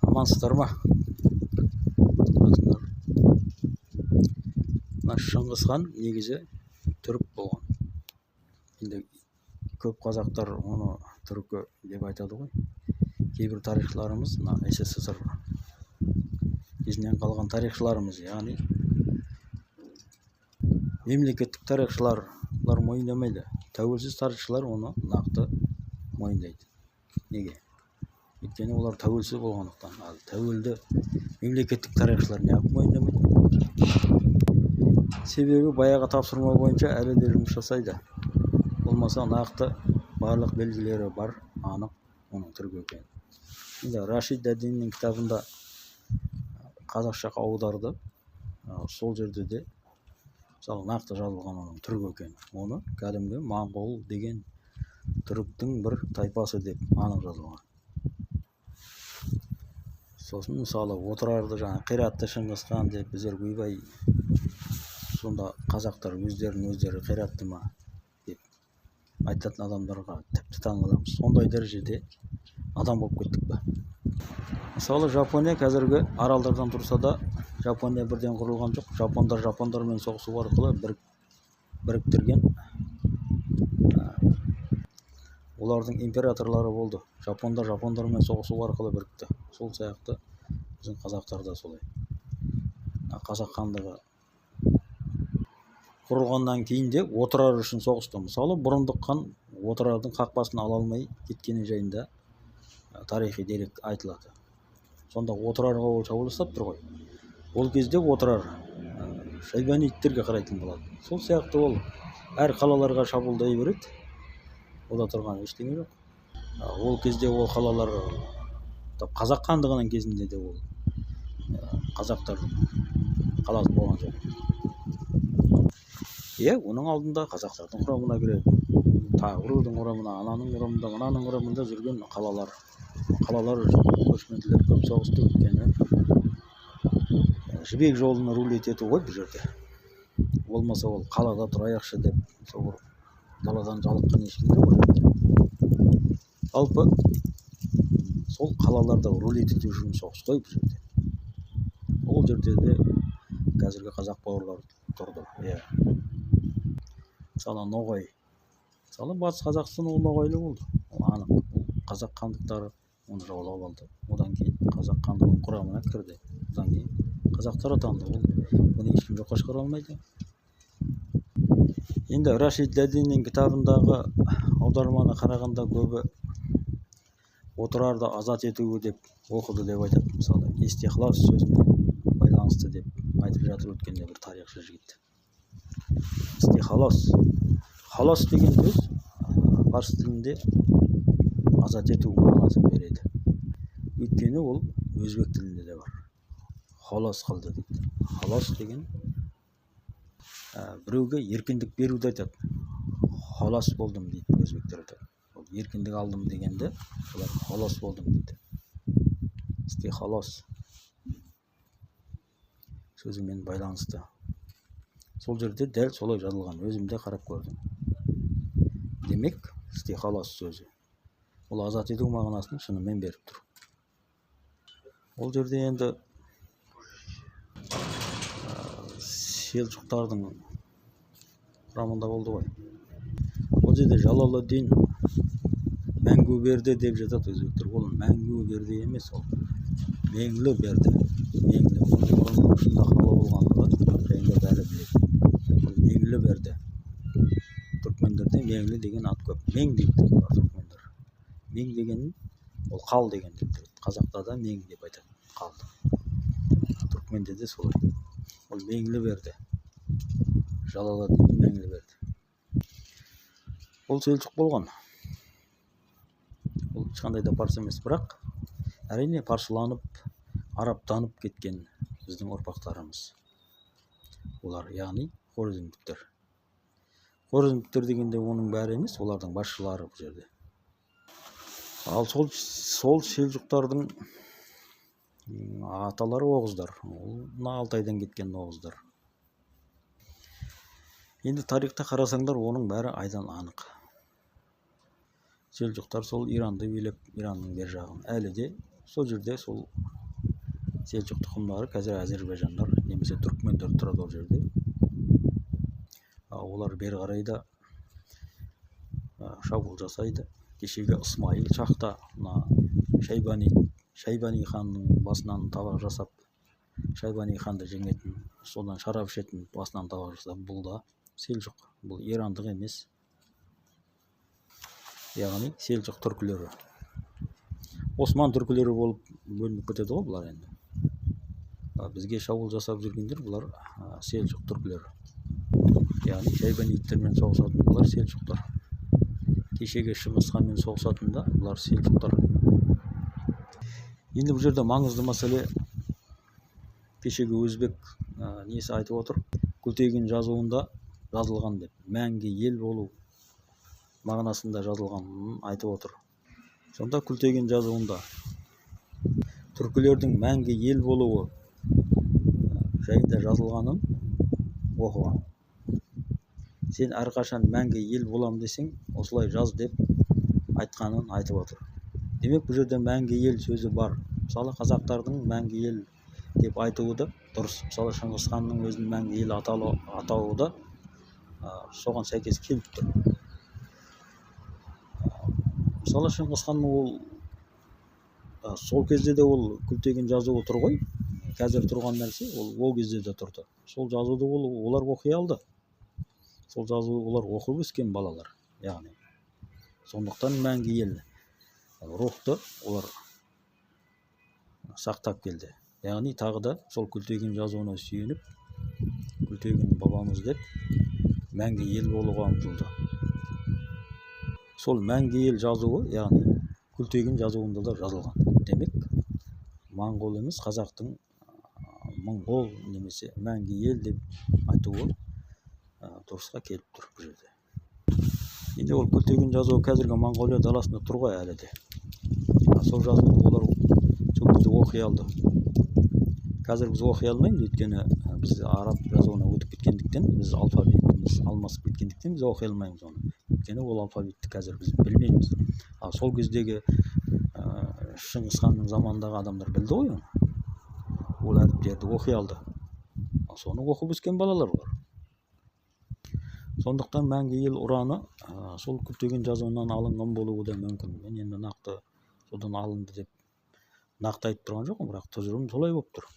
Амансыздар ма? Мына Шыңғыс хан негізі түрік болған. Енді көп қазақтар оны түркі деп айтады ғой. Кейбір тарихшыларымыз, мына СССР кезінен қалған тарихшыларымыз, яғни мемлекеттік тарихшылар мойындамайды. Тәуелсіз тарихшылар оны нақты мойындайды. Неге? Өйткені олар тәуелсіз болғандықтан. Ал тәуелді мемлекеттік тарихшылар неғып мойындамайды? Себебі баяғы тапсырма бойынша әлі де жұмыс жасайды. Болмаса нақты барлық белгілері бар, анық оның түркі екені. Енді Рашид Дәдиннің кітабында қазақшаға аударды. Сол жерде де мысалы нақты жазылған оның түркі екені. Оны кәдімгі моңғол деген түріктің бір тайпасы деп анық жазылған. Сосын мысалы отырарды жаңа қиратты Шыңғыс хан деп біздер ойбай, сонда қазақтар өздері қиратты ма деп айтатын адамдарға тіпті таңғаламыз. Сондай дәрежеде адам болып кеттік па? Мысалы Жапония қазіргі аралдардан тұрса да, Жапония бірден құрылған жоқ. Жапондармен соғысу арқылы біріктірген олардың императорлары болды. Жапондармен соғысу арқылы бірікті. Сол сияқты біздің қазақтар да солай. Қазақ хандығы құрылғаннан кейін де отырар үшін соғысты. Мысалы бұрындық хан отырардың қақпасын ала алмай кеткені жайында тарихи дерек айтылады. Сонда отырарға ол шабуыл жасап тұр ғой. Ол кезде отырар шайбанидтерге қарайтын болады. Сол сияқты ол әр қалаларға шабуылдай береді. Ода тұрған ештеңе жоқ. Ол кезде ол қалалар қазақ хандығының кезінде де ол қазақтардың қаласы болған жоқ. Оның алдында қазақтардың құрамына кіреді. Тағы біреудің құрамына, ананың құрамында, мынаның құрамында жүрген қалалар көшпенділер көп соғысты. Өйткені жібек жолын руль етеді ғой бұл жерде. Болмаса ол қалада тұрайықшы деп сол даладан жалыққан ешкім жоқ. Алпы сол қалаларда руль ету үшін соғыс қой бұл жерде. Ол жерде де қазіргі қазақ бауырлар тұрды. Мысалы Ноғай. Мысалы Батыс Қазақстан ол Ноғайлы болды. Ол анық. Қазақ хандықтары оны жаулап алды. Одан кейін қазақ хандығының құрамына кірді. Одан кейін қазақтар атанды. Оны ешкім жоққа шығара алмайды. Енді Рашид Дәдиннің кітабындағы аударманы қарағанда көбі отырарды азат етуі деп оқыды деп айтады. Мысалы истихлас сөзіне байланысты деп айтып жатыр өткенде бір тарихшы жігіт. Истихлас. Халас деген сөз парсы тілінде азат ету мағынасын береді. Өйткені ол өзбек тілінде де бар. Халас қылды дейді. Халас деген біреуге еркіндік беруді айтады. Халас болдым дейді өзбектер айтады. Еркіндік алдым дегенде олар халас болдым дейді. Истихлас сөзімен байланысты. Сол жерде дәл солай жазылған. Өзімде қарап көрдім. Демек, истихлас сөзі ол азат ету мағынасын шынымен беріп тұр. Ол жерде енді селжұқтардың құрамында болды ғой. Ол жерде Жалалуддин мәңгі берді деп жатады өзбектер. Ол мәңгі берді емес, ол меңлі берді. Меңлі. Оның ұшында қала болғандығы жайында бәрі біледі. Ол меңлі берді. Түркмендерде меңлі деген ат көп. Мең дейді түркмендер. Мең деген ол қал деген деп. Қазақта да мең деп айтады. Қалды. Түркменде де солай. Ол меңлі берді. Жалалуддин меңлі берді. Ол селжұқ болған. Ол ешқандай да парсы емес, бірақ әрине парсыланып, араптанып кеткен біздің ұрпақтарымыз. Олар яғни хорезмдіктер. Хорезмдіктер дегенде оның бәрі емес, олардың басшылары бұл жерде. Ал сол селжұқтардың аталары оғыздар. Ол Алтайдан кеткен оғыздар. Енді тарихта қарасаңдар, оның бәрі айдан анық. Селжұқтар сол Иранды билеп, Иранның бер жағын әлі де сол жерде сол селжук тұқымдары қазір әзербайжандар немесе түркмендер тұрады ол жерде. Олар бері қарай да шабуыл жасайды. Кешегі Ысмайыл шақта Шайбани ханның басынан табақ жасап, Шайбани ханды жеңетін, содан шарап ішетін басынан табақ жасап, бұл да селжук, бұл ирандық емес. Яғни селжук түркілері. Осман түркілері болып бөлініп кетеді ғой бұлар енді. Бізге шабуыл жасап жүргендер бұлар селжук түркілері. Яғни шайбанидтермен соғысатын бұлар селжуктар. Кешегі Шыңғыс ханмен соғысатында бұлар селжуктар. Енді бұл жерде маңызды мәселе, кешегі өзбек несі айтып отыр, Күлтегін жазуында жазылған деп, мәңгі ел болу мағынасында жазылғанын айтып отыр. Сонда Күлтегін жазуында түркілердің мәңгі ел болуы жайында жазылғанын оқыған. Сен әрқашан мәңгі ел болам десең, осылай жаз деп айтқанын айтып отыр. Демек, бұл жерде мәңгі ел сөзі бар. Мысалы, қазақтардың мәңгі ел деп айтуы да дұрыс. Мысалы, Шыңғыс ханның өзінің мәңгі ел атауы да соған сәйкес келіп тұр. Мысалы, Шыңғыс ханның сол кезде де ол Күлтегін жазуы тұр ғой. Қазір тұрған нәрсе ол кезде де тұрды. Сол жазуды олар оқи алды. Сол жазуы олар оқып өскен балалар. Яғни, сондықтан мәңгі ел рухты олар сақтап келді. Яғни, тағы да сол Күлтегін жазуына сүйеніп, Күлтегін бабамыз деп мәңгі ел болуға ұмтылды. Сол мәңгі ел жазуы, яғни Күлтегін жазуында да жазылған. Демек, моңғол емес, қазақтың моңғол немесе мәңгі ел деп айтуы дұрысқа келіп тұр бұл жерде. Енді ол Күлтегін жазуы қазіргі Моңғолия даласында тұр ғой әлі де. Сол жазуды олар сол кезде оқи алды. Қазір біз оқи алмаймыз, өйткені біз араб жазуына өтіп кеткендіктен, біз алфавитіміз алмасып кеткендіктен біз оқи алмаймыз оны. Өйткені ол алфавитті қазір біз білмейміз. Сол кездегі Шыңғыс ханның заманындағы адамдар білді ғой оны. Ол әріптерді оқи алды. Соны оқып өскен балалар олар. Сондықтан мәңгі ел ұраны сол Күлтегін жазуынан алынған болуы да мүмкін. Мен енді нақты содан алынды деп нақты айтып тұрған жоқпын, бірақ тұжырым солай болып тұр.